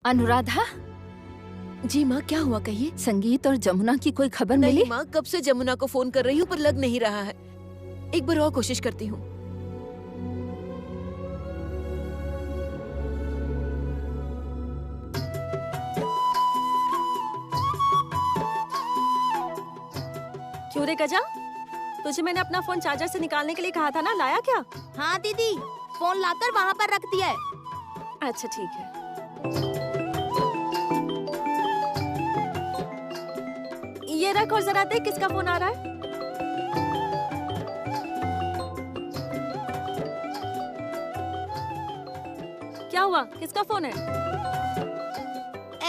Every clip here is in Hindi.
अनुराधा। जी माँ, क्या हुआ कहिए। संगीत और जमुना की कोई खबर मिली? नहीं माँ, कब से जमुना को फोन कर रही हूँ पर लग नहीं रहा है। एक बार और कोशिश करती हूँ। क्यों रे गजा, तुझे मैंने अपना फोन चार्जर से निकालने के लिए कहा था ना, लाया क्या? हाँ दीदी, फोन लाकर वहाँ पर रख दिया है। अच्छा ठीक है। ये रख और जरा देख किसका फोन आ रहा है। क्या हुआ, किसका फोन है?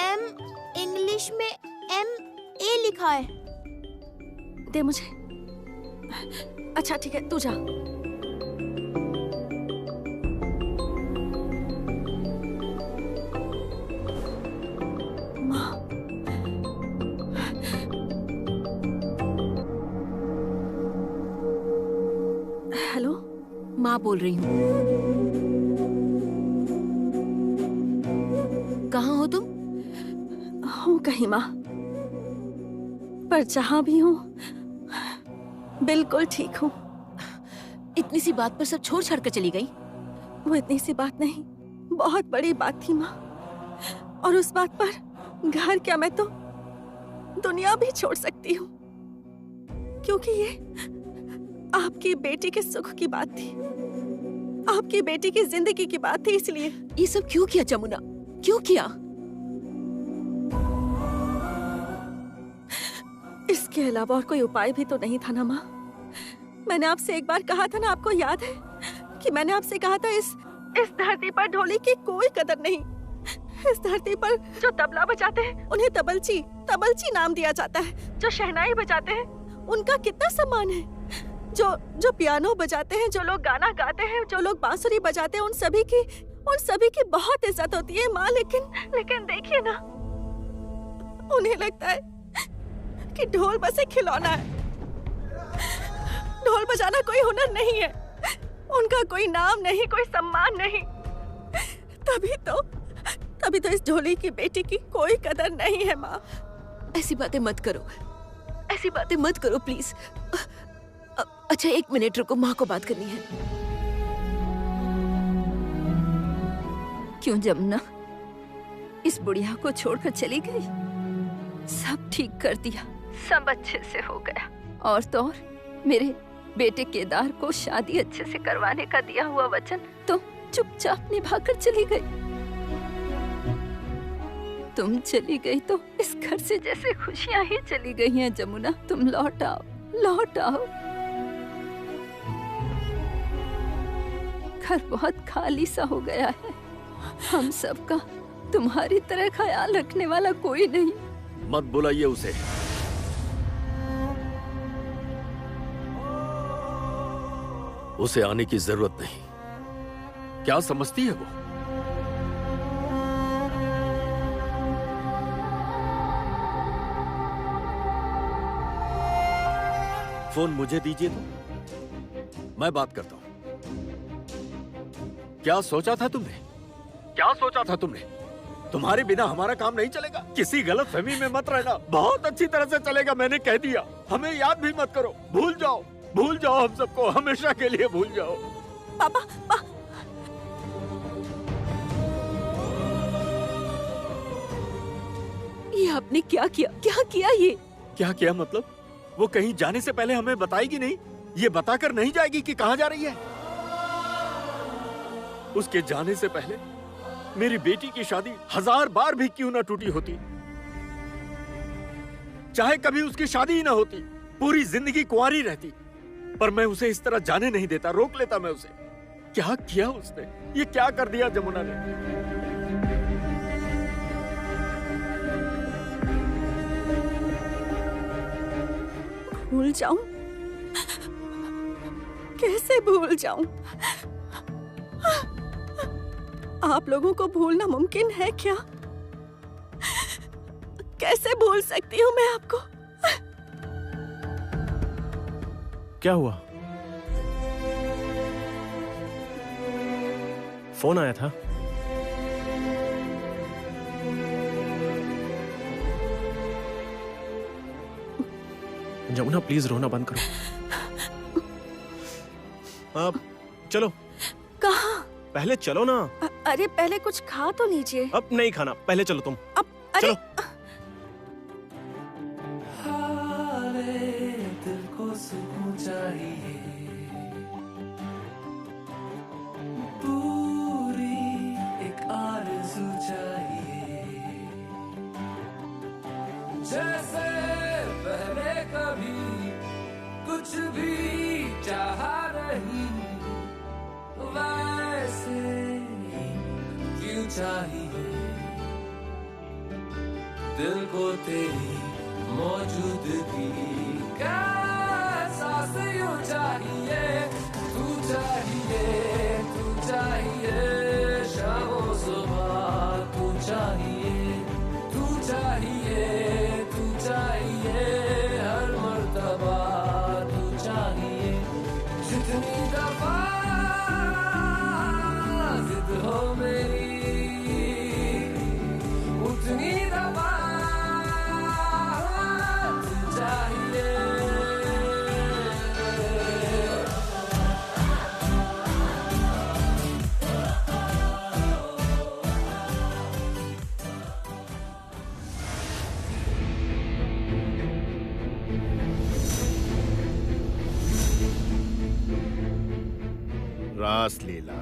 एम, इंग्लिश में एम ए लिखा है। दे मुझे। अच्छा ठीक है, तू जा। माँ। हेलो, माँ बोल रही हूँ। कहाँ हो तुम? हूँ कहीं माँ, पर जहाँ भी हूँ बिल्कुल ठीक हूँ। इतनी सी बात पर सब छोड़ छाड़ कर चली गई? वो इतनी सी बात नहीं, बहुत बड़ी बात थी माँ। और उस बात पर घर क्या, मैं तो दुनिया भी छोड़ सकती हूँ, क्योंकि ये आपकी बेटी के सुख की बात थी, आपकी बेटी की जिंदगी की बात थी। इसलिए ये सब क्यों किया जमुना, क्यों किया? इसके अलावा और कोई उपाय भी तो नहीं था ना माँ। मैंने आपसे एक बार कहा था ना, आपको याद है कि मैंने आपसे कहा था इस धरती पर ढोली की कोई कदर नहीं। इस धरती पर जो तबला बजाते हैं उन्हें तबलची नाम दिया जाता है। जो शहनाई बजाते हैं उनका कितना सम्मान है। जो पियानो बजाते हैं, जो लोग गाना गाते हैं, जो लोग बांसुरी बजाते हैं, उन सभी की बहुत इज्जत होती है माँ। लेकिन देखिए ना, उन्हें लगता है कि ढोल बस एक खिलौना है। ढोल बजाना कोई हुनर नहीं है, उनका कोई नाम नहीं, कोई सम्मान नहीं। तभी तो इस ढोली की बेटी की कोई कदर नहीं है माँ। ऐसी बातें मत करो प्लीज। अच्छा 1 मिनट रुको, माँ को बात करनी है। क्यों जमुना इस बुढ़िया को छोड़कर चली गई? सब ठीक कर दिया, सब अच्छे से हो गया। और तो और मेरे बेटे केदार को शादी अच्छे से करवाने का दिया हुआ वचन तो चुपचाप निभाकर चली गई। तुम चली गई तो इस घर से जैसे खुशियां ही चली गई हैं जमुना। तुम लौट आओ, लौट आओ। घर बहुत खाली सा हो गया है। हम सबका तुम्हारी तरह ख्याल रखने वाला कोई नहीं। मत बुलाइए उसे। उसे आने की जरूरत नहीं। क्या समझती है वो? फोन मुझे दीजिए तो मैं बात करता हूं। क्या सोचा था तुमने? तुम्हारे बिना हमारा काम नहीं चलेगा। किसी गलतफहमी में मत रहना, बहुत अच्छी तरह से चलेगा। मैंने कह दिया, हमें याद भी मत करो। भूल जाओ हम सबको, हमेशा के लिए भूल जाओ। पापा, ये आपने क्या किया ये? क्या मतलब? वो कहीं जाने से पहले हमें बताएगी नहीं? ये बताकर नहीं जाएगी कि कहां जा रही है? उसके जाने से पहले मेरी बेटी की शादी 1000 बार भी क्यों ना टूटी होती, चाहे कभी उसकी शादी ही ना होती, पूरी जिंदगी कुंवारी रहती, पर मैं उसे इस तरह जाने नहीं देता, रोक लेता मैं उसे। क्या किया उसने? ये क्या कर दिया जमुना ने? भूल जाऊं? कैसे भूल जाऊं? आप लोगों को भूलना मुमकिन है क्या? कैसे भूल सकती हूँ मैं आपको? क्या हुआ? फोन आया था? जमुना प्लीज रोना बंद करो। अब चलो। कहाँ? पहले चलो ना। अरे पहले कुछ खा तो लीजिए। अब नहीं खाना, पहले चलो तुम। अब अरे चलो। दिल को सुकून चाहिए, पूरी एक आरज़ू चाहिए, जैसे पहले कभी कुछ भी चाहा नहीं, वैसे ही क्यों चाहिए दिल को तेरी मौजूदगी का एहसास यूं चाहिए, तू चाहिए, तू चाहिए, शाम सुबह तू चाहिए, तू चाहिए, तू चाहिए, हर मर्तबा तू चाहिए, जितनी दफा जिद हो मेरी उतनी दफा रासलीला।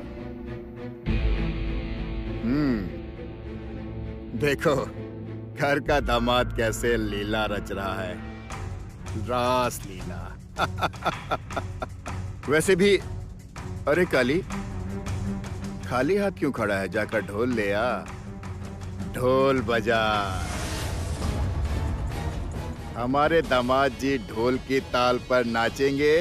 देखो घर का दामाद कैसे लीला रच रहा है, रासलीला। वैसे भी अरे काली, खाली हाथ क्यों खड़ा है? जाकर ढोल ले आ, ढोल बजा। हमारे दामाद जी ढोल की ताल पर नाचेंगे।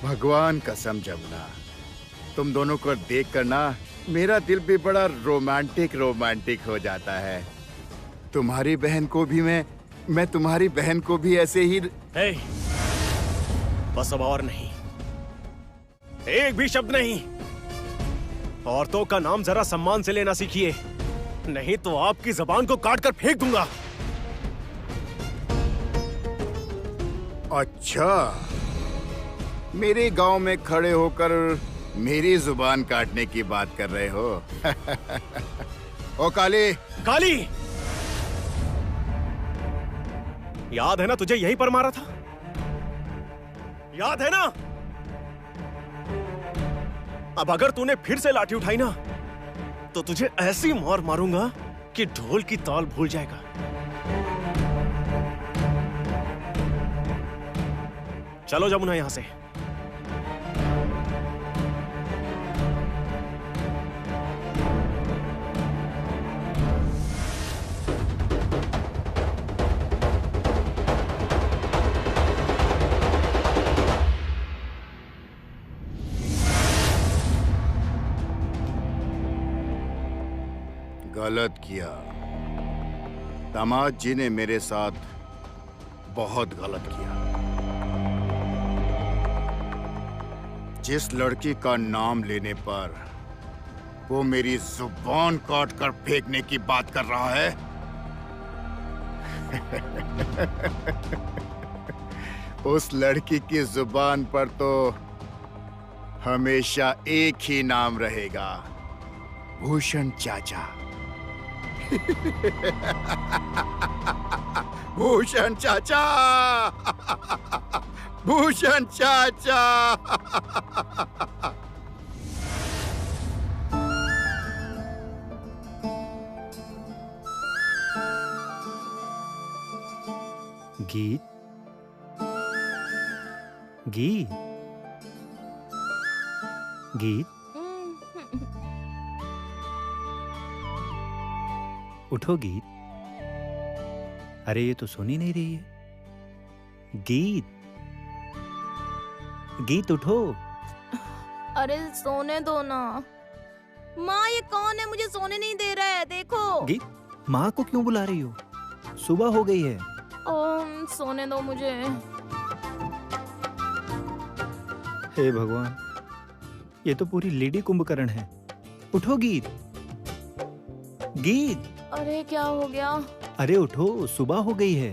भगवान कसम जमुना, तुम दोनों को देख कर ना मेरा दिल भी बड़ा रोमांटिक हो जाता है। तुम्हारी बहन को भी मैं तुम्हारी बहन को भी ऐसे ही। हे, बस अब और नहीं, एक भी शब्द नहीं। औरतों का नाम जरा सम्मान से लेना सीखिए, नहीं तो आपकी जबान को काट कर फेंक दूंगा। अच्छा, मेरे गांव में खड़े होकर मेरी जुबान काटने की बात कर रहे हो? ओ काली! काली! याद है ना तुझे यहीं पर मारा था? याद है ना? अब अगर तूने फिर से लाठी उठाई ना तो तुझे ऐसी मार मारूंगा कि ढोल की ताल भूल जाएगा। चलो जमुना यहां से। गलत किया, दामाद जी ने मेरे साथ बहुत गलत किया। जिस लड़की का नाम लेने पर वो मेरी जुबान काट कर फेंकने की बात कर रहा है, उस लड़की की जुबान पर तो हमेशा एक ही नाम रहेगा, भूषण चाचा। भूषण चाचा, भूषण चाचा। गीत, गीत, गीत, उठो गीत। अरे ये तो सुन ही नहीं रही है। गीत, गीत उठो। अरे सोने दो ना माँ, ये कौन है? मुझे सोने नहीं दे रहा है, देखो। गीत, माँ को क्यों बुला रही हो? सुबह हो गई है। सोने दो मुझे। हे भगवान, ये तो पूरी लेडी कुंभकर्ण है। उठो गीत, गीत, अरे क्या हो गया? अरे उठो, सुबह हो गई है।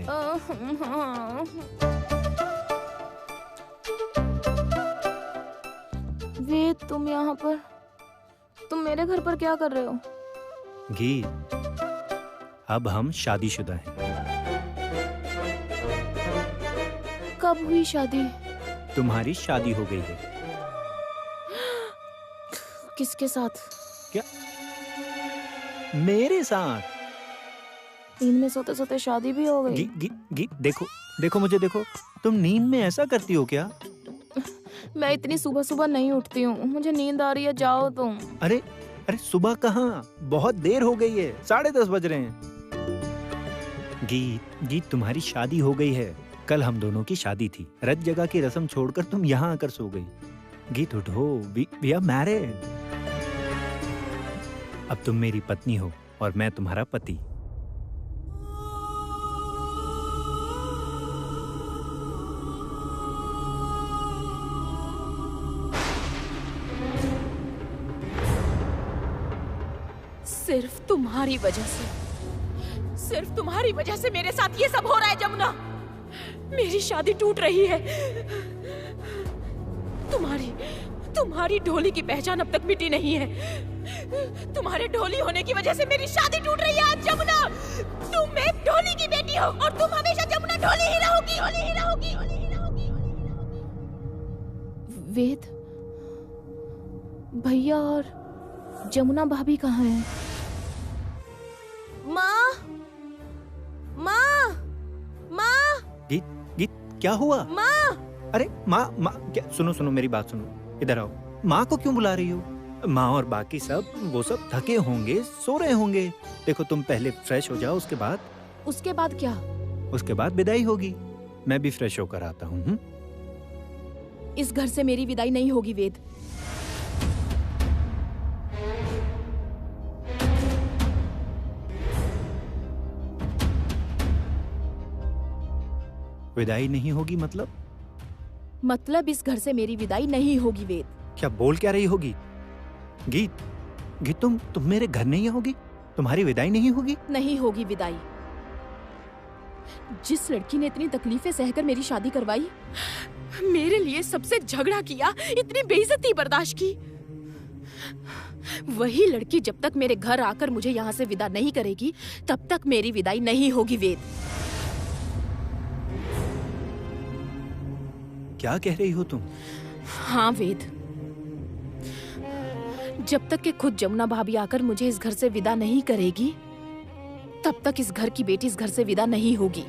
वेद, तुम यहाँ पर, तुम मेरे घर पर क्या कर रहे हो? गीत, अब हम शादीशुदा हैं। कब हुई शादी? तुम्हारी शादी हो गई है। किसके साथ? क्या? मेरे साथ। नींद में सोते सोते शादी भी हो गई? गी, देखो देखो मुझे देखो, तुम नींद में ऐसा करती हो क्या? मैं इतनी सुबह सुबह नहीं उठती हूँ, मुझे नींद आ रही है, जाओ तुम। अरे अरे सुबह कहाँ, बहुत देर हो गई है, 10:30 बज रहे हैं। गीत, तुम्हारी शादी हो गई है। कल हम दोनों की शादी थी, रत जगह की रस्म छोड़कर तुम यहाँ आकर सो गई। गीत उठो, वी आर मैरिड। अब तुम मेरी पत्नी हो और मैं तुम्हारा पति। सिर्फ तुम्हारी वजह से, सिर्फ तुम्हारी वजह से मेरे साथ ये सब हो रहा है जमुना। मेरी शादी टूट रही है। तुम्हारी ढोली की पहचान अब तक मिटी नहीं है। तुम्हारे ढोली होने की वजह से मेरी शादी टूट रही है आज जमुना। तुम एक ढोली की बेटी हो और तुम हमेशा जमुना ढोली ही रहोगी। वेद, भैया और जमुना भाभी कहाँ हैं? माँ, माँ, माँ। गीत, क्या हुआ? माँ। अरे माँ, क्या? सुनो मेरी बात सुनो, इधर आओ। माँ को क्यों बुला रही हो? माँ और बाकी सब, वो सब थके होंगे, सो रहे होंगे। देखो तुम पहले फ्रेश हो जाओ, उसके बाद क्या? उसके बाद विदाई होगी। मैं भी फ्रेश होकर आता हूँ। इस घर से मेरी विदाई नहीं होगी वेद। विदाई नहीं होगी मतलब इस घर से मेरी विदाई नहीं होगी वेद। क्या बोल क्या रही होगी? गीत, तुम मेरे घर नहीं आओगी? तुम्हारी विदाई नहीं होगी? नहीं होगी विदाई। जिस लड़की ने इतनी तकलीफें सहकर मेरी शादी करवाई, मेरे लिए सबसे झगड़ा किया, इतनी बेइज्जती बर्दाश्त की, वही लड़की जब तक मेरे घर आकर मुझे यहाँ से विदा नहीं करेगी, तब तक मेरी विदाई नहीं होगी वेद। क्या कह रही हो तुम? हाँ वेद, जब तक कि खुद जमुना भाभी आकर मुझे इस घर से विदा नहीं करेगी, तब तक इस घर की बेटी इस घर से विदा नहीं होगी।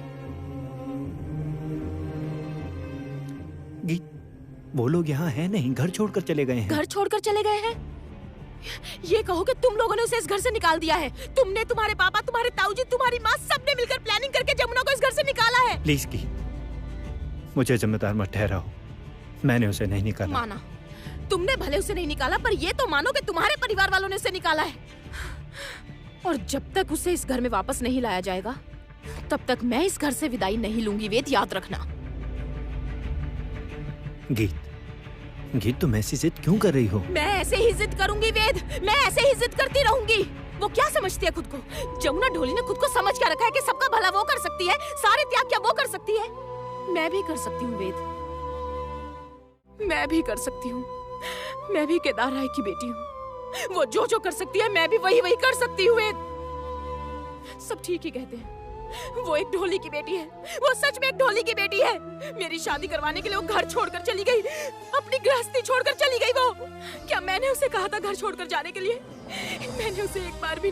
वो लोग यहाँ है नहीं, घर छोड़कर चले गए हैं। घर छोड़कर चले गए हैं? ये कहो कि तुम लोगों ने उसे इस घर से निकाल दिया है। तुमने, तुम्हारे पापा, तुम्हारे ताऊजी, तुम्हारी माँ, सबने मिलकर प्लानिंग करके जमुना को इस घर से निकाला है। प्लीज की, मुझे जिम्मेदार मत ठहराओ। मैंने उसे नहीं निकाला। माना, तुमने भले उसे नहीं निकाला, पर ये तो मानो कि तुम्हारे परिवार वालों ने उसे निकाला है। और जब तक उसे इस घर में वापस नहीं लाया जाएगा, तब तक मैं इस घर से विदाई नहीं लूंगी वेद, याद रखना। गीत, तुम ऐसी जिद क्यों कर रही हो? मैं ऐसे ही जिद करूंगी वेद, मैं ऐसे ही जिद करती रहूंगी। वो क्या समझती है खुद को? जमुना ढोली ने खुद को समझ क्या रखा है कि सबका भला वो कर सकती है, सारे त्याग क्या वो कर सकती है? मैं भी कर सकती हूँ वेद, मैं भी कर सकती हूँ। मैं भी केदार राय की बेटी हूँ। वो जो कर सकती है, मैं भी वही कर सकती हूँ वेद। सब ठीक ही कहते हैं, वो एक ढोली की बेटी है, वो सच में एक ढोली की बेटी है। मेरी शादी करवाने के लिए वो घर छोड़कर चली गई, अपनी गृहस्थी छोड़कर चली गई। वो क्या मैंने उसे कहा था घर छोड़कर जाने के लिए? मैंने उसे एक बार भी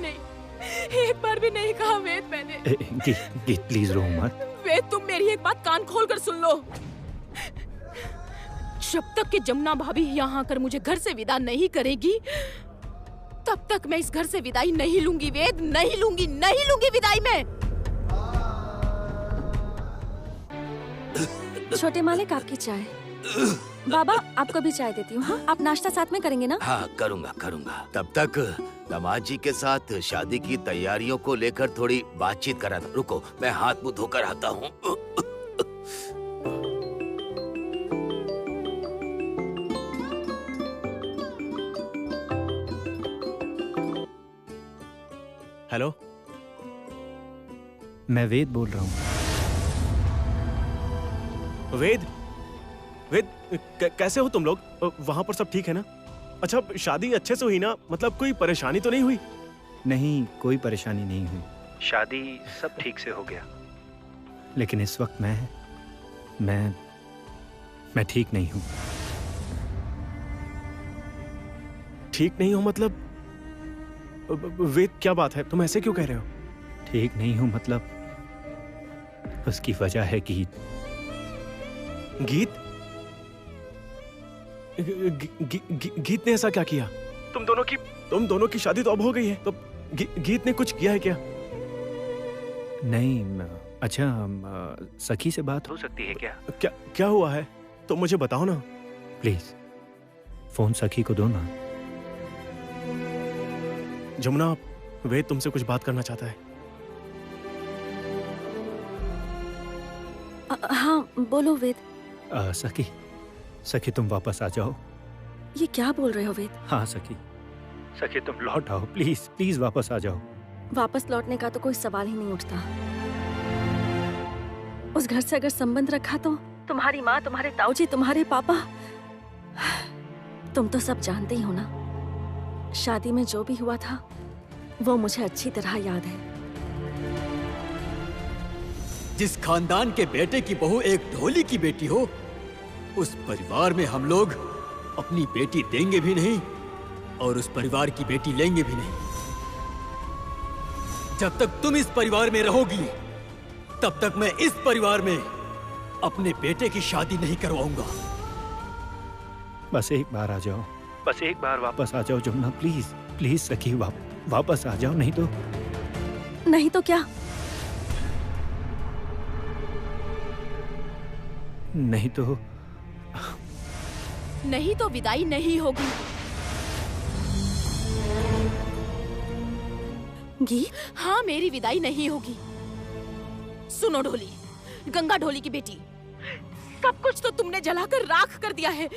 नहीं कहा वेद। मैंने गीत प्लीज रो मत। वेद, तुम मेरी एक बात कान खोल कर सुन लो। जब तक कि जमुना भाभी यहाँ आकर मुझे घर से विदा नहीं करेगी, तब तक मैं इस घर से विदाई नहीं लूंगी वेद, नहीं लूंगी विदाई में। छोटे मालिक, आपकी चाय। बाबा, आपको भी चाय देती हूँ। हाँ, आप नाश्ता साथ में करेंगे ना? हाँ, करूँगा। तब तक दामाद जी के साथ शादी की तैयारियों को लेकर थोड़ी बातचीत करा था। रुको, मैं हाथ मुंह धोकर आता हूँ। हेलो, मैं वेद बोल रहा हूँ। वेद, वेद कैसे हो तुम लोग? वहां पर सब ठीक है ना? अच्छा, शादी अच्छे से हुई ना? मतलब कोई परेशानी तो नहीं हुई? नहीं, कोई परेशानी नहीं हुई। शादी सब ठीक से हो गया। लेकिन इस वक्त मैं ठीक नहीं हूँ। ठीक नहीं हो मतलब? वेद क्या बात है, तुम ऐसे क्यों कह रहे हो? ठीक नहीं हूँ मतलब उसकी वजह है गीत। गीत? गीत ने ऐसा क्या किया? तुम दोनों की शादी तो अब हो गई है, तो गीत ने कुछ किया है क्या? नहीं, अच्छा सखी से बात हो सकती है क्या? क्या हुआ है? तो मुझे बताओ ना। प्लीज फोन सखी को दो ना। जमुना, वेद तुमसे कुछ बात करना चाहता है। हाँ बोलो वेद। सखी तुम वापस आ जाओ। ये क्या बोल रहे हो वेद? हाँ सखी तुम लौट आओ, प्लीज प्लीज वापस आ जाओ। वापस लौटने का तो कोई सवाल ही नहीं उठता। उस घर से अगर संबंध रखा तो तुम्हारी माँ, तुम्हारे ताऊजी, तुम्हारे पापा, तुम तो सब जानते ही हो ना। शादी में जो भी हुआ था वो मुझे अच्छी तरह याद है। जिस खानदान के बेटे की बहू एक ढोली की बेटी हो, उस परिवार में हम लोग अपनी बेटी देंगे भी नहीं और उस परिवार की बेटी लेंगे भी नहीं। जब तक तुम इस परिवार में रहोगी तब तक मैं इस परिवार में अपने बेटे की शादी नहीं करवाऊंगा। बस एक बार आ जाओ, बस एक बार वापस आ जाओ जमुना, प्लीज प्लीज सखी वापस आ जाओ। नहीं तो क्या? नहीं तो विदाई नहीं होगी। गीत? हाँ, मेरी विदाई नहीं होगी। सुनो ढोली, गंगा ढोली की बेटी, सब कुछ तो तुमने जलाकर राख कर दिया है।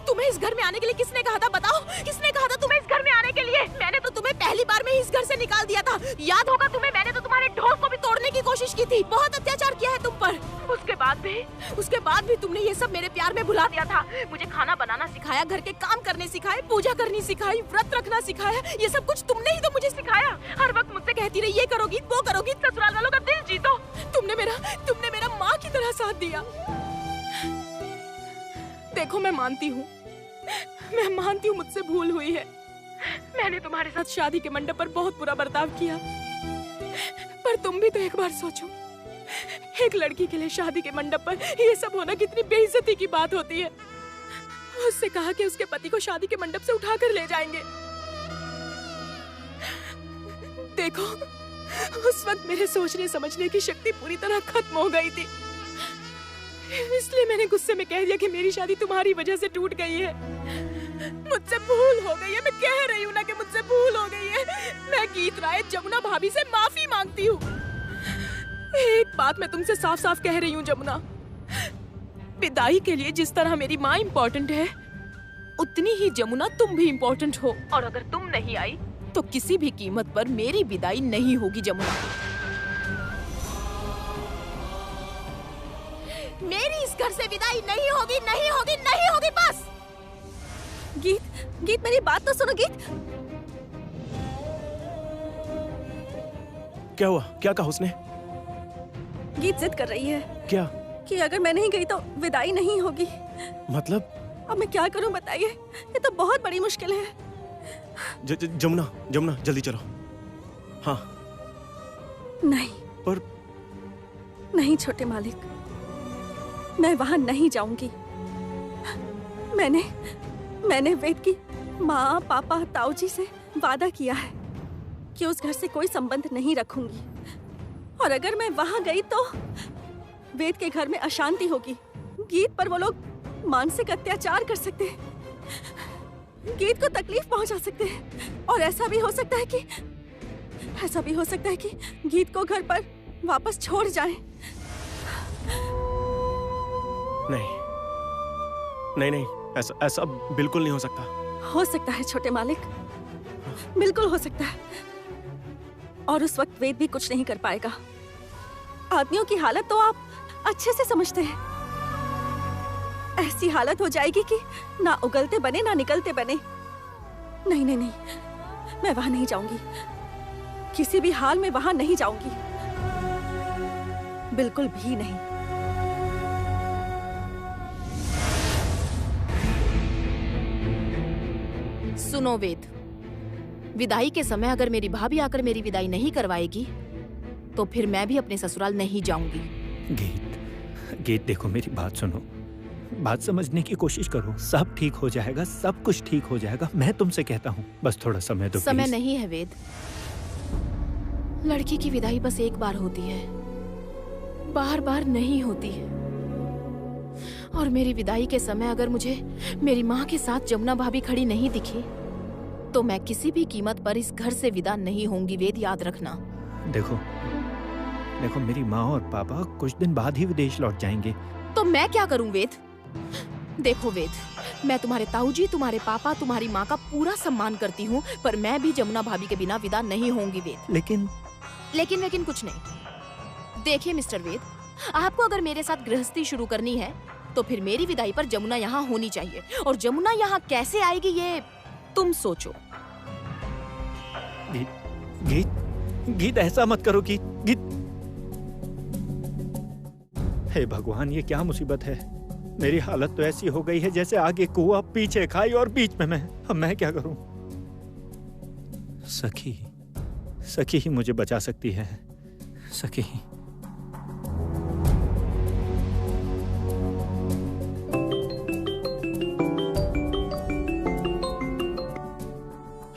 तुम्हें इस घर में आने के लिए किसने कहा था? बताओ, किसने कहा था तुम्हें इस घर में आने के लिए? मैंने तो तुम्हें पहली बार में ही इस घर से निकाल दिया था। याद होगा तुम्हें, मैंने तो तुम्हारे ढोल को भी तोड़ने की कोशिश की थी। बहुत अत्याचार किया है तुम पर। उसके बाद भी तुमने ये सब मेरे प्यार में भुला दिया था। मुझे खाना बनाना सिखाया, घर के काम करने सिखाए, पूजा करनी सिखाई, व्रत रखना सिखाया। ये सब कुछ तुमने ही तो मुझे सिखाया। हर वक्त मुझसे कहती रही, ये करोगी, वो करोगी, ससुराल वालों का दिल जीतो। तुमने मेरा माँ की तरह साथ दिया। देखो, मैं मानती हूँ मुझसे भूल हुई है। मैंने तुम्हारे साथ शादी के मंडप पर बहुत बुरा बर्ताव किया, पर तुम भी तो एक बार सोचो, एक लड़की के लिए शादी के मंडप पर ये सब होना कितनी बेइज्जती की बात होती है। उससे कहा कि उसके पति को शादी के मंडप से उठाकर ले जाएंगे। देखो, उस वक्त मेरे सोचने समझने की शक्ति पूरी तरह खत्म हो गई थी, इसलिए मैंने गुस्से में कह दिया कि मेरी शादी तुम्हारी वजह से टूट गई है। मुझसे भूल हो गई है, मैं कह रही हूँ ना कि मुझसे भूल हो गई है। मैं गीत राय जमुना भाभी से माफी मांगती हूँ। एक बात मैं तुमसे साफ साफ कह रही हूँ जमुना, विदाई के लिए जिस तरह मेरी माँ इम्पोर्टेंट है, उतनी ही जमुना तुम भी इम्पोर्टेंट हो। और अगर तुम नहीं आई तो किसी भी कीमत पर मेरी विदाई नहीं होगी जमुना। मेरी इस घर से विदाई नहीं होगी, नहीं होगी, नहीं होगी, बस। गीत मेरी बात तो सुनो। गीत, क्या हुआ? क्या कहा उसने? गीत जिद कर रही है। क्या? कि अगर मैं नहीं गई तो विदाई नहीं होगी। मतलब? अब मैं क्या करूं बताइए, ये तो बहुत बड़ी मुश्किल है। जमुना जल्दी चलो। हाँ। नहीं, पर नहीं छोटे मालिक, मैं वहां नहीं जाऊंगी। मैंने वेद की माँ, पापा, ताऊजी से वादा किया है कि उस घर से कोई संबंध नहीं रखूंगी। और अगर मैं वहां गई तो वेद के घर में अशांति होगी। गीत पर वो लोग मानसिक अत्याचार कर सकते हैं, गीत को तकलीफ पहुंचा सकते हैं, और ऐसा भी हो सकता है कि गीत को घर पर वापस छोड़ जाएं। नहीं, ऐसा बिल्कुल नहीं हो सकता। हो सकता है छोटे मालिक, बिल्कुल हो सकता है। और उस वक्त वेद भी कुछ नहीं कर पाएगा। आदमियों की हालत तो आप अच्छे से समझते हैं। ऐसी हालत हो जाएगी कि ना उगलते बने ना निकलते बने। नहीं नहीं नहीं, मैं वहां नहीं जाऊंगी, किसी भी हाल में वहां नहीं जाऊंगी, बिल्कुल भी नहीं। सुनो वेद, विदाई के समय अगर मेरी भाभी आकर मेरी विदाई नहीं करवाएगी तो फिर मैं भी अपने ससुराल नहीं जाऊंगी। गीत देखो, मेरी बात सुनो, बात समझने की कोशिश करो। सब ठीक हो जाएगा, सब कुछ ठीक हो जाएगा, मैं तुमसे कहता हूँ, बस थोड़ा समय दो। समय प्लीज। नहीं है वेद, लड़की की विदाई बस एक बार होती है, बार बार नहीं होती है। और मेरी विदाई के समय अगर मुझे मेरी माँ के साथ जमुना भाभी खड़ी नहीं दिखी तो मैं किसी भी कीमत पर इस घर से विदा नहीं होंगी वेद, याद रखना। देखो देखो, मेरी माँ और पापा कुछ दिन बाद ही विदेश लौट जाएंगे। तो मैं क्या करूं वेद? देखो वेद, मैं तुम्हारे ताऊजी, तुम्हारे पापा, तुम्हारी माँ का पूरा सम्मान करती हूँ, पर मैं भी जमुना भाभी के बिना विदा नहीं होंगी वेद। लेकिन कुछ नहीं। देखिए मिस्टर वेद, आपको अगर मेरे साथ गृहस्थी शुरू करनी है तो फिर मेरी विदाई पर जमुना यहाँ होनी चाहिए, और जमुना यहाँ कैसे आएगी ये तुम सोचो। गीत ऐसा मत करो गीत। हे भगवान, ये क्या मुसीबत है। मेरी हालत तो ऐसी हो गई है जैसे आगे कुआं, पीछे खाई और बीच में मैं। अब मैं क्या करूं? सखी ही मुझे बचा सकती है। सखी।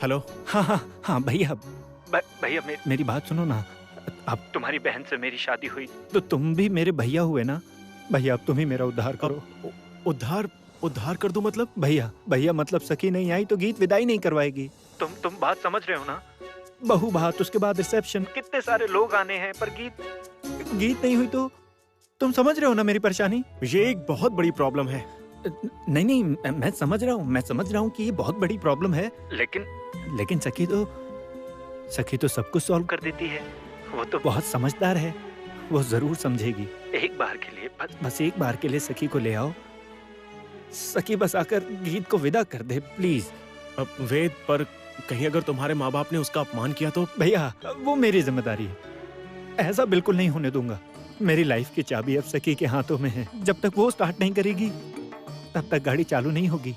हेलो। हाँ भैया, मेरी बात सुनो ना। अब तुम्हारी बहन से मेरी शादी हुई तो तुम भी मेरे भैया हुए ना। भैया, अब तुम ही मेरा उद्धार करो। उद्धार कर दो मतलब? भैया मतलब सखी नहीं आई तो गीत विदाई नहीं करवाएगी। तुम बात समझ रहे हो ना? बहू बात, उसके बाद रिसेप्शन, कितने सारे लोग आने हैं, पर गीत नहीं हुई तो तुम समझ रहे हो ना मेरी परेशानी? ये एक बहुत बड़ी प्रॉब्लम है। नहीं, मैं समझ रहा हूँ कि ये बहुत बड़ी प्रॉब्लम है, लेकिन सखी तो सब कुछ सॉल्व कर देती है। वो तो बहुत समझदार है, वो जरूर समझेगी। एक बार के लिए, बस एक बार के लिए सखी को ले आओ। सखी बस आकर गीत को विदा कर दे प्लीज। अब वेद, पर कहीं अगर तुम्हारे माँ बाप ने उसका अपमान किया तो? भैया, वो मेरी जिम्मेदारी है, ऐसा बिल्कुल नहीं होने दूंगा। मेरी लाइफ की चाबी अब सखी के हाथों में है। जब तक वो स्टार्ट नहीं करेगी तब तक गाड़ी चालू नहीं होगी।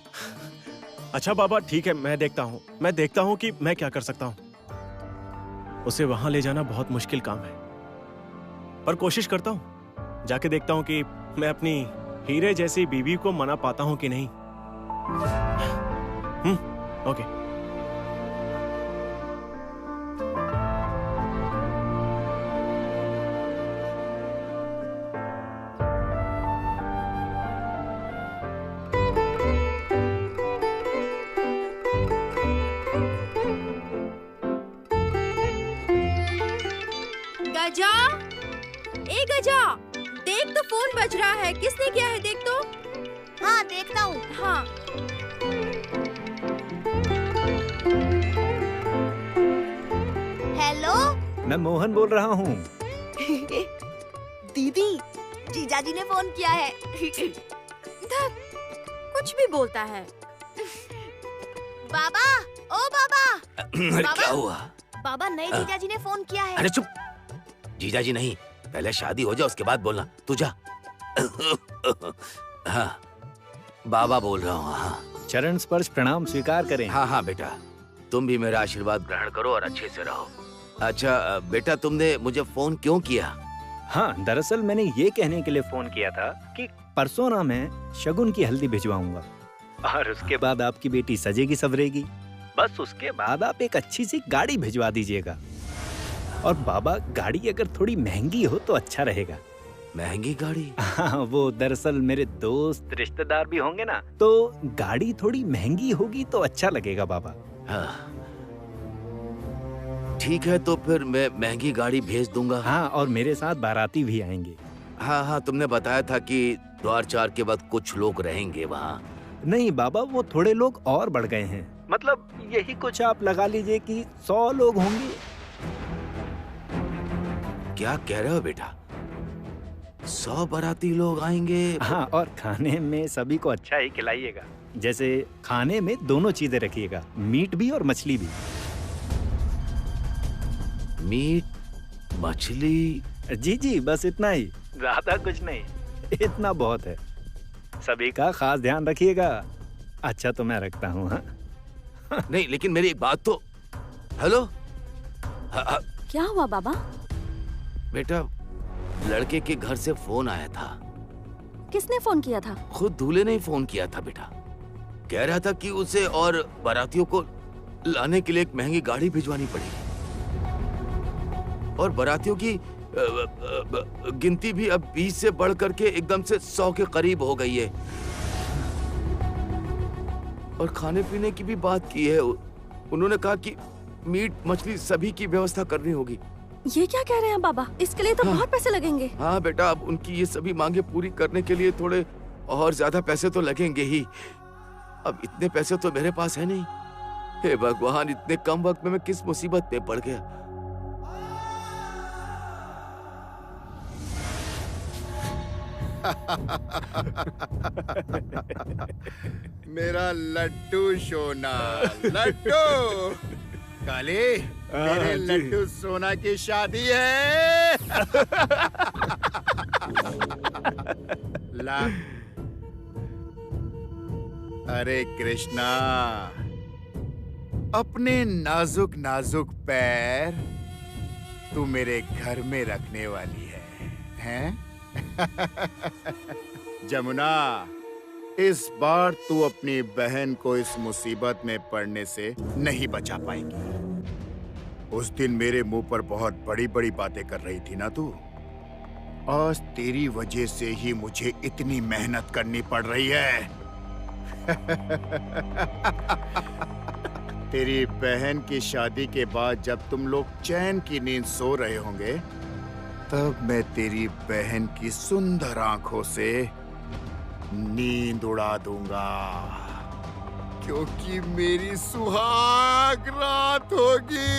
अच्छा बाबा, ठीक है, मैं देखता हूँ कि मैं क्या कर सकता हूँ। उसे वहां ले जाना बहुत मुश्किल काम है, पर कोशिश करता हूँ। जाके देखता हूँ कि मैं अपनी हीरे जैसी बीवी को मना पाता हूँ कि नहीं। ओके। गजा, ए गजा, देख तो फोन बज रहा है। किसने किया है देख तो। हाँ देखता हूँ। हाँ। हेलो, मैं मोहन बोल रहा हूँ। दीदी, जीजाजी ने फोन किया है। कुछ भी बोलता है। बाबा, ओ बाबा। क्या हुआ? बाबा, नए जीजाजी ने फोन किया है। अरे चुप, जीजाजी नहीं, पहले शादी हो जाए उसके बाद बोलना। तू जा। हाँ, बाबा बोल रहा हूँ। हाँ, चरण स्पर्श प्रणाम स्वीकार करें। हाँ बेटा, तुम भी मेरा आशीर्वाद ग्रहण करो और अच्छे से रहो। अच्छा बेटा, तुमने मुझे फोन क्यों किया? हाँ, दरअसल मैंने ये कहने के लिए फोन किया था कि परसों ना मैं शगुन की हल्दी भिजवाऊंगा, और उसके बाद आपकी बेटी सजेगी सवरेगी। बस उसके बाद आप एक अच्छी सी गाड़ी भिजवा दीजिएगा। और बाबा, गाड़ी अगर थोड़ी महंगी हो तो अच्छा रहेगा। महंगी गाड़ी? हाँ, वो दरअसल मेरे दोस्त रिश्तेदार भी होंगे ना, तो गाड़ी थोड़ी महंगी होगी तो अच्छा लगेगा बाबा। हाँ, ठीक है, तो फिर मैं महंगी गाड़ी भेज दूंगा। हाँ, और मेरे साथ बाराती भी आएंगे। हाँ, तुमने बताया था कि द्वार 4 के बाद कुछ लोग रहेंगे वहाँ। नहीं बाबा, वो थोड़े लोग और बढ़ गए हैं। मतलब यही कुछ आप लगा लीजिए कि 100 लोग होंगे। क्या कह रहे हो बेटा? 100 बाराती लोग आएंगे? हाँ, और खाने में सभी को अच्छा ही खिलाइएगा। जैसे खाने में दोनों चीजें रखिएगा, मीट भी और मछली भी। मीट, मछली? जी जी, बस इतना ही, ज्यादा कुछ नहीं, इतना बहुत है। सभी का खास ध्यान रखिएगा। अच्छा तो मैं रखता हूँ। हाँ नहीं, लेकिन मेरी एक बात तो। हेलो? क्या हुआ बाबा? बेटा, लड़के के घर से फोन आया था। किसने फोन किया था? खुद दूल्हे ने ही फोन किया था बेटा। कह रहा था कि उसे और बारातियों को लाने के लिए एक महंगी गाड़ी भिजवानी पड़ेगी और बारातियों की गिनती भी अब 20 से बढ़ करके एकदम से 100 के करीब हो गई है। और खाने पीने की भी बात की है। उन्होंने कहा कि मीट मछली सभी की व्यवस्था करनी होगी। ये क्या कह रहे हैं बाबा? इसके लिए तो बहुत पैसे लगेंगे। हाँ बेटा, अब उनकी ये सभी मांगे पूरी करने के लिए थोड़े और ज्यादा पैसे तो लगेंगे ही। अब इतने पैसे तो मेरे पास है नहीं। हे भगवान, इतने कम वक्त में मैं किस मुसीबत में पड़ गया। मेरा लड्डू सोना, लड्डू काले, मेरे लड्डू सोना की शादी है। ला। अरे कृष्णा, अपने नाजुक नाजुक पैर तू मेरे घर में रखने वाली है, हैं? जमुना, इस बार तू अपनी बहन को इस मुसीबत में पड़ने से नहीं बचा पाएगी। उस दिन मेरे मुंह पर बहुत बड़ी-बड़ी बातें कर रही थी ना तू। आज तेरी वजह से ही मुझे इतनी मेहनत करनी पड़ रही है। तेरी बहन की शादी के बाद जब तुम लोग चैन की नींद सो रहे होंगे, तब मैं तेरी बहन की सुंदर आंखों से नींद उड़ा दूंगा, क्योंकि मेरी सुहाग रात होगी।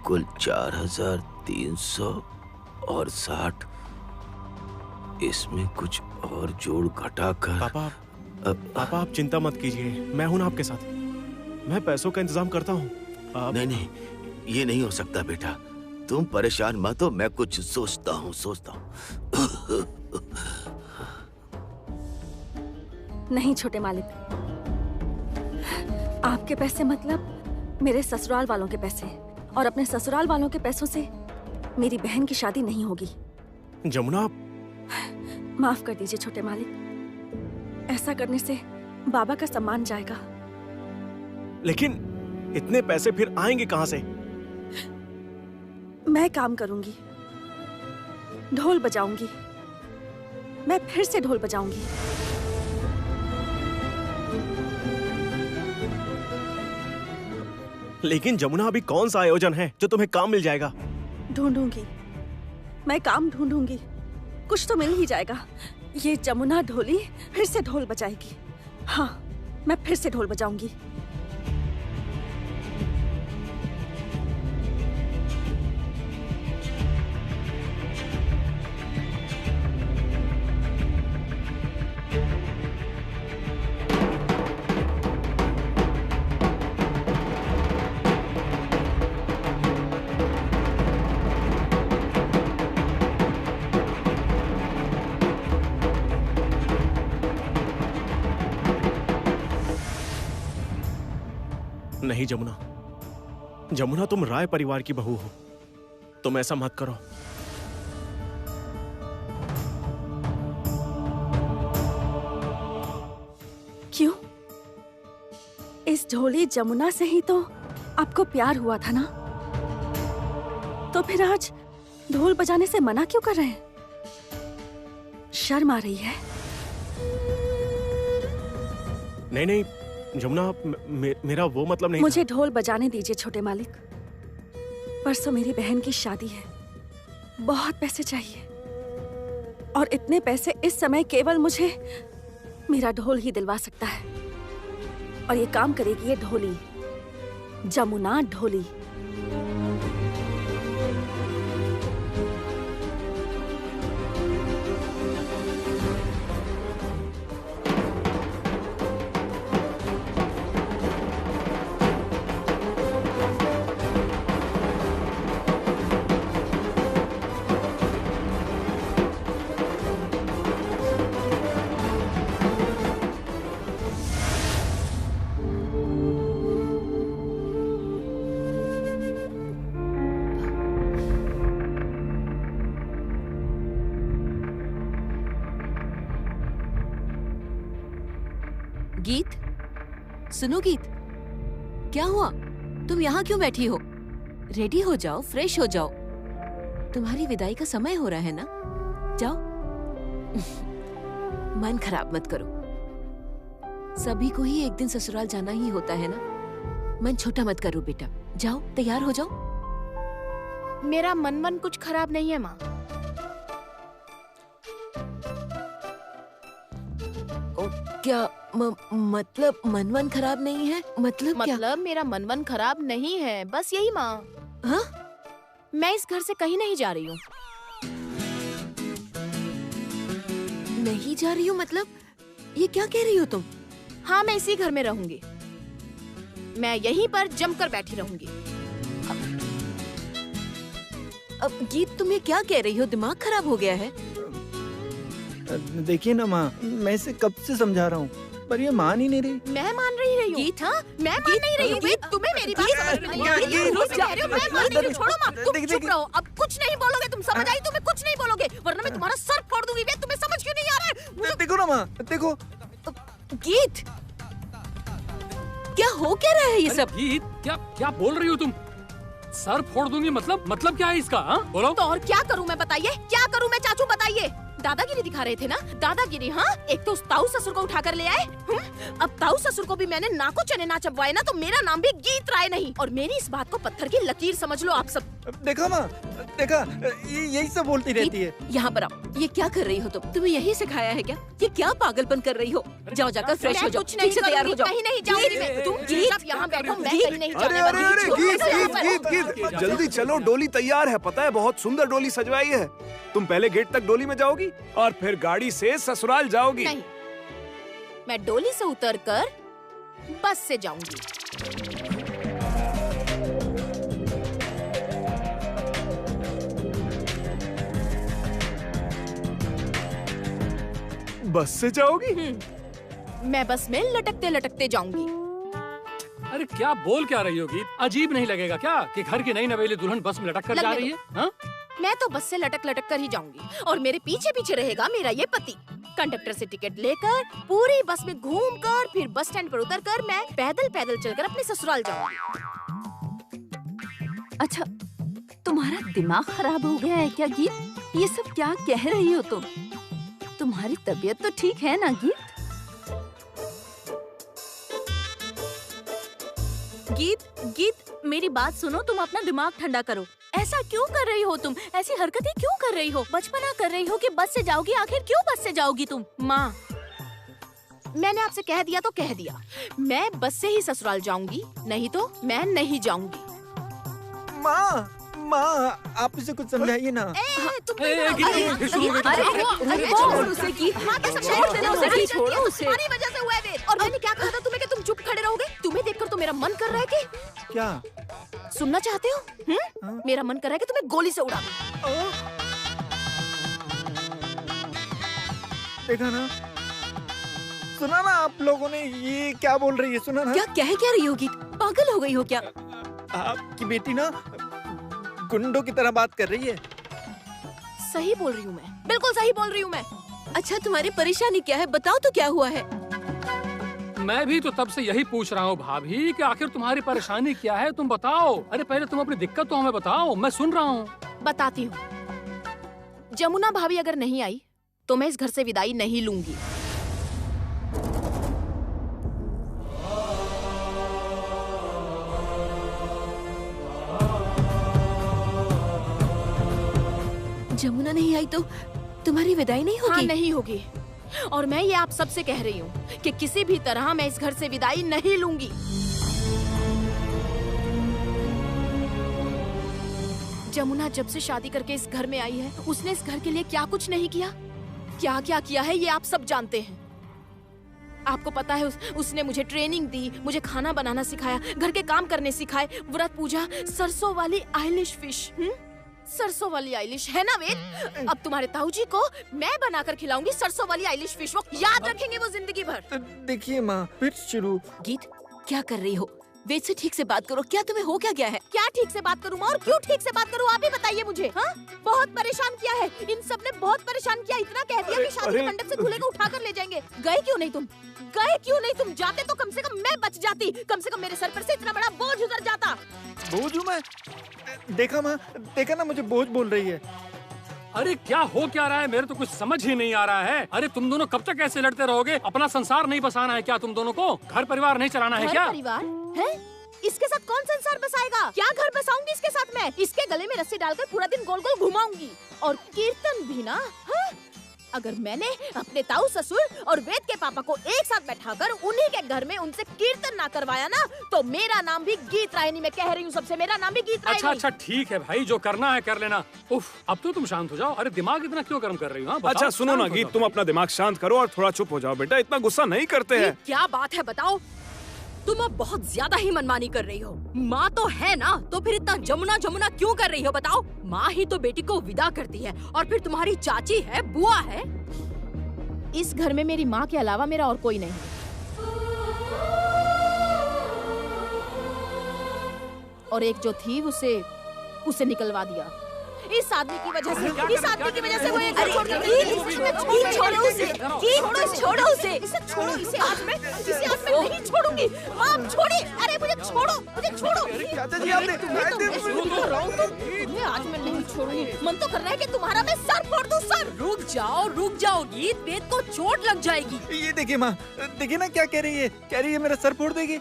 कुल 4360 और 60। इसमें कुछ और जोड़ घटा कर। पापा आप चिंता मत कीजिए, मैं हूं ना आपके साथ। मैं पैसों का इंतजाम करता हूँ। नहीं, ये नहीं हो सकता बेटा। तुम परेशान मत हो, मैं कुछ सोचता हूँ। नहीं छोटे मालिक, आपके पैसे मतलब मेरे ससुराल वालों के पैसे, और अपने ससुराल वालों के पैसों से मेरी बहन की शादी नहीं होगी। जमुना, माफ कर दीजिए छोटे मालिक, ऐसा करने से बाबा का सम्मान जाएगा। लेकिन इतने पैसे फिर आएंगे कहां से? मैं काम करूंगी, ढोल बजाऊंगी, मैं फिर से ढोल बजाऊंगी। लेकिन जमुना, अभी कौन सा आयोजन है जो तुम्हें काम मिल जाएगा? ढूंढूंगी, मैं काम ढूंढूंगी, कुछ तो मिल ही जाएगा। ये जमुना ढोली फिर से ढोल बजाएगी। हाँ, मैं फिर से ढोल बजाऊंगी। नहीं जमुना, जमुना तुम राय परिवार की बहू हो, तुम ऐसा मत करो। क्यों? इस ढोली जमुना से ही तो आपको प्यार हुआ था ना? तो फिर आज ढोल बजाने से मना क्यों कर रहे हैं? शर्म आ रही है? नहीं जमुना, मेरा वो मतलब नहीं। मुझे ढोल बजाने दीजिए छोटे मालिक। परसों मेरी बहन की शादी है, बहुत पैसे चाहिए, और इतने पैसे इस समय केवल मुझे मेरा ढोल ही दिलवा सकता है। और ये काम करेगी ये ढोली, जमुना ढोली। गीत, सुनो गीत, क्या हुआ? तुम यहाँ क्यों बैठी हो? रेडी हो जाओ, फ्रेश हो जाओ। तुम्हारी विदाई का समय हो रहा है ना? जाओ। मन खराब मत करो। सभी को ही एक दिन ससुराल जाना ही होता है ना। मन छोटा मत करो बेटा। जाओ, तैयार हो जाओ। मेरा मन कुछ खराब नहीं है माँ। क्या मतलब मनवन खराब नहीं है? मतलब मेरा मनवन खराब नहीं है, बस यही माँ। हाँ? मैं इस घर से कहीं नहीं जा रही हूँ। नहीं जा रही हूँ मतलब? ये क्या कह रही हो तुम? हाँ, मैं इसी घर में रहूंगी। मैं यहीं पर जमकर बैठी रहूंगी। अब गीत, तुम ये क्या कह रही हो? दिमाग खराब हो गया है? देखिए ना माँ, मैं इसे कब से समझा रहा हूँ, पर ये मान ही नहीं रही। मैं मान रही हूँ गीत। हाँ, मैं मान नहीं रही हूँ गीत। तुम्हें मेरी बात समझ में नहीं आ रही है। रोज कह रही हो, मैं मान नहीं रही हूँ। छोड़ो माँ, तुम चुप रहो। अब कुछ नहीं बोलोगे, तुम समझ आई? तुम्हें कुछ नहीं बोलोगे, वरना मैं तुम्हारा सर फोड़ दूंगी। तुम्हें समझ क्यों नहीं आ रहा है? देखो ना माँ, देखो। गीत, क्या हो क्या रहा है ये सब? गीत, क्या बोल रही हो तुम? सर फोड़ दूंगी मतलब क्या है इसका? हाँ, बोलो। तो और क्या करूँ मैं, बताइए? क्या करूँ मैं चाचू, बताइए? दादागिरी दिखा रहे थे ना? दादागिरी। हाँ, एक तो उस ताऊ ससुर को उठा कर ले आए। अब ताऊ ससुर को भी मैंने नाको चने ना चबवाए ना, तो मेरा नाम भी गीत राय नहीं। और मेरी इस बात को पत्थर की लकीर समझ लो आप सब। देखा माँ, देखा, यही सब बोलती रहती है। यहाँ पर आओ। ये क्या कर रही हो तुम? तुम्हें यही सिखाया है क्या? ये क्या पागलपन कर रही हो? जाओ, जाकर फ्रेश हो जाओ, ठीक से तैयार हो जाओ। कहीं नहीं जाऊंगी मैं। तुम सब यहाँ बैठो, मैं कहीं नहीं जाने अरे वाली। गीत, जल्दी चलो, डोली तैयार है। पता है, बहुत सुंदर डोली सजवाई है। तुम पहले गेट तक डोली में जाओगी और फिर गाड़ी से ससुराल जाओगी। नहीं, मैं डोली से उतरकर बस से जाऊंगी। बस से जाओगी? मैं बस में लटकते लटकते जाऊंगी। अरे क्या बोल क्या रही हो गीत? अजीब नहीं लगेगा क्या कि घर की नई नवेली दुल्हन बस में लटक कर जा रही है? हाँ? मैं तो बस से लटक कर ही जाऊंगी और मेरे पीछे पीछे रहेगा मेरा ये पति। कंडक्टर से टिकट लेकर पूरी बस में घूमकर फिर बस स्टैंड पर उतरकर मैं पैदल चलकर अपने ससुराल जाऊंगी। अच्छा, तुम्हारा दिमाग खराब हो गया है क्या गीत? ये सब क्या कह रही हो तुम? तुम्हारी तबीयत तो ठीक है ना गीत? गीत, मेरी बात सुनो। तुम अपना दिमाग ठंडा करो। ऐसा क्यों कर रही हो तुम? ऐसी हरकतें क्यों कर रही हो? बचपना कर रही हो कि बस से जाओगी। आखिर क्यों बस से जाओगी तुम? माँ, मैंने आपसे कह दिया तो कह दिया। मैं बस से ही ससुराल जाऊंगी, नहीं तो मैं नहीं जाऊंगी। माँ, आप इसे कुछ समझाइए ना। तुम्हारी वजह से हुआ है वेद। और मैंने क्या कहा था तुम्हें कि तुम चुप खड़े रहोगे? तुम्हें देखकर तो मेरा मन कर रहा है कि क्या सुनना चाहते हो? मेरा मन कर रहा है कि तुम्हें गोली से उड़ा दूं। देखा ना, सुना ना आप लोगों ने ये क्या बोल रही है? सुना ना? क्या कह क्या रही होगी? पागल हो गई हो क्या? आपकी बेटी ना गुंडों की तरह बात कर रही है। सही बोल रही हूँ मैं, बिल्कुल सही बोल रही हूँ मैं। अच्छा, तुम्हारी परेशानी क्या है? बताओ तो क्या हुआ है? मैं भी तो तब से यही पूछ रहा हूँ भाभी कि आखिर तुम्हारी परेशानी क्या है, तुम बताओ। अरे पहले तुम अपनी दिक्कत तो हमें बताओ, मैं सुन रहा हूँ। बताती हूँ। जमुना भाभी अगर नहीं आई तो मैं इस घर से विदाई नहीं लूंगी। जमुना नहीं आई तो तुम्हारी विदाई नहीं होगी? हाँ, नहीं होगी। और मैं ये आप सबसे कह रही हूँ कि किसी भी तरह मैं इस घर से विदाई नहीं लूंगी। जमुना जब से शादी करके इस घर में आई है, उसने इस घर के लिए क्या कुछ नहीं किया? क्या क्या किया है ये आप सब जानते हैं। आपको पता है उसने मुझे ट्रेनिंग दी, मुझे खाना बनाना सिखाया, घर के काम करने सिखाए, व्रत पूजा, सरसों वाली आइलिश फिश। सरसों वाली आइलिश है ना वेद? अब तुम्हारे ताऊ जी को मैं बनाकर खिलाऊंगी सरसों वाली आइलिश फिश, वो याद रखेंगे वो जिंदगी भर। देखिए माँ, फिर शुरू। गीत, क्या कर रही हो? वेद से ठीक से बात करो। क्या तुम्हें हो क्या गया है? क्या ठीक से बात करूँ और क्यों ठीक से बात करूँ, आप ही बताइए मुझे। हाँ, बहुत परेशान किया है इन सब ने, बहुत परेशान किया। इतना कह दिया कि शादी के मंडप से दूल्हे को उठा कर ले जाएंगे। गए क्यों नहीं तुम? गए क्यों नहीं तुम? जाते तो कम से कम मैं बच जाती, कम से कम मेरे सर पर से इतना बड़ा बोझ उतर जाता। बोझ हूँ मैं? देखा माँ, देखा ना, मुझे बोझ बोल रही है। अरे क्या हो क्या रहा है, मेरे तो कुछ समझ ही नहीं आ रहा है। अरे तुम दोनों कब तक ऐसे लड़ते रहोगे? अपना संसार नहीं बसाना है क्या तुम दोनों को? घर परिवार नहीं चलाना है क्या? घर परिवार है? इसके साथ कौन संसार बसाएगा? क्या घर बसाऊंगी इसके साथ मैं? इसके गले में रस्सी डालकर पूरा दिन गोल गोल घुमाऊंगी। और कीर्तन भी ना। हाँ? अगर मैंने अपने ताऊ ससुर और वेद के पापा को एक साथ बैठाकर उन्हीं के घर में उनसे कीर्तन ना करवाया ना, तो मेरा नाम भी गीत रायनी। मैं कह रही हूँ सबसे, मेरा नाम भी गीत रायनी। अच्छा अच्छा ठीक है भाई, जो करना है कर लेना। उफ, अब तो तुम शांत हो जाओ। अरे दिमाग इतना क्यों गर्म कर रही हो? अच्छा सुनो ना गीत, तुम अपना दिमाग शांत करो और थोड़ा चुप हो जाओ बेटा, इतना गुस्सा नहीं करते हैं। क्या बात है बताओ? तुम अब बहुत ज्यादा ही मनमानी कर रही हो। माँ तो है ना, तो फिर इतना जमुना जमुना क्यों कर रही हो बताओ? माँ ही तो बेटी को विदा करती है, और फिर तुम्हारी चाची है, बुआ है। इस घर में मेरी माँ के अलावा मेरा और कोई नहीं। और एक जो थी उसे निकलवा दिया इस आदमी की वजह से। इस आदमी की वजह से वो एक घर छोड़ कर छोड़ो उसे, छोड़ो उसे, इसे छोड़ो। इसे आज मैं नहीं छोड़ूंगी। आप छोड़िए। अरे मुझे छोड़ो, मुझे छोड़ो। चाचा जी आपने तुम्हें आज मैं नहीं छोड़ूंगी। मन तो कर रहा है कि तुम्हारा मैं सर फोड़ दूं, सर। रुक जाओ गीत, वेद को चोट लग जाएगी। ये देखिए माँ, देखिए ना क्या कह रही है। कह रही है मेरा सर फोड़ देगी।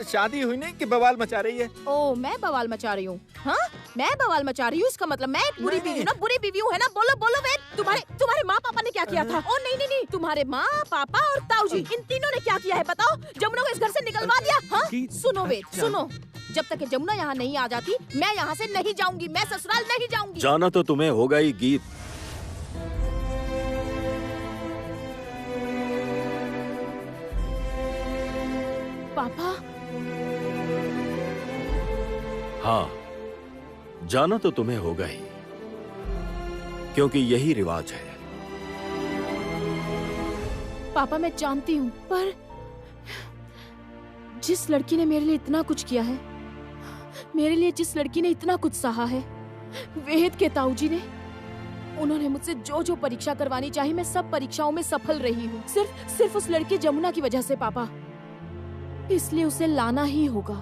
शादी हुई नहीं कि बवाल मचा रही है। ओ, मैं बवाल मचा रही हूँ? हाँ, मैं बवाल मचा रही हूँ, इसका मतलब मैं एक बुरी बीवी हूँ ना? बुरी बीवी हूँ है ना? बोलो बोलो वेद, तुम्हारे माँ पापा ने क्या किया था? ओ नहीं, तुम्हारे माँ पापा और ताऊ जी, इन तीनों ने क्या किया है बताओ? जमुना को इस घर से निकलवा दिया। हाँ, सुनो वेद, सुनो, जब तक जमुना यहाँ नहीं आ जाती मैं यहाँ से नहीं जाऊंगी, मैं ससुराल नहीं जाऊंगी। जाना तो तुम्हें होगा ही गीत। पापा? हाँ, जाना तो तुम्हें होगा ही, क्योंकि यही रिवाज है। पापा मैं जानती हूँ, पर जिस लड़की ने मेरे लिए इतना कुछ किया है, मेरे लिए जिस लड़की ने इतना कुछ सहा है, वेद के ताऊ जी ने, उन्होंने मुझसे जो परीक्षा करवानी चाहिए, मैं सब परीक्षाओं में सफल रही हूँ। सिर्फ उस लड़की जमुना की वजह से पापा, इसलिए उसे लाना ही होगा।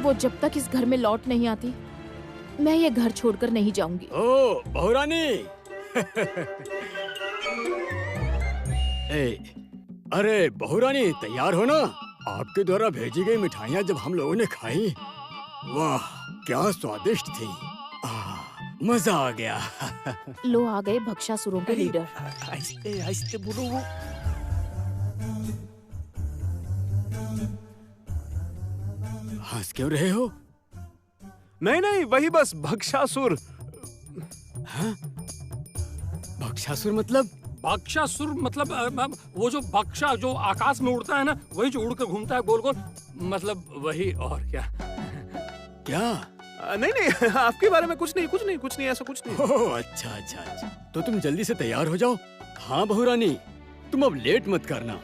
वो जब तक इस घर में लौट नहीं आती, मैं ये घर छोड़कर नहीं जाऊंगी। ओ बहुरानी। अरे बहुरानी, तैयार हो ना? आपके द्वारा भेजी गई मिठाइयाँ जब हम लोगों ने खाई, वाह क्या स्वादिष्ट थी। मजा आ गया। लो आ गए भक्षासुरों के लीडर। आहिस्ते बोलो। हंस क्यों रहे हो? नहीं, वही बस भक्षासुर। हाँ? भक्षासुर मतलब? भक्षासुर मतलब वो जो भक्षा जो आकाश में उड़ता है ना, वही जो उड़ कर घूमता है गोल गोल, मतलब वही। और क्या? नहीं, आपके बारे में कुछ नहीं, ऐसा कुछ नहीं। ओह अच्छा। तो तुम जल्दी से तैयार हो जाओ। हाँ बहुरानी, तुम अब लेट मत करना,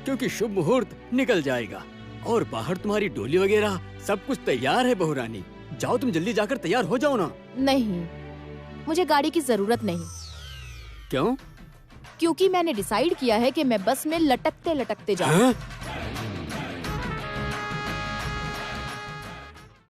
क्योंकि शुभ मुहूर्त निकल जाएगा और बाहर तुम्हारी डोली वगैरह सब कुछ तैयार है। बहुरानी जाओ, तुम जल्दी जाकर तैयार हो जाओ ना। नहीं, मुझे गाड़ी की जरूरत नहीं। क्यों? क्योंकि मैंने डिसाइड किया है कि मैं बस में लटकते लटकते जाऊँ।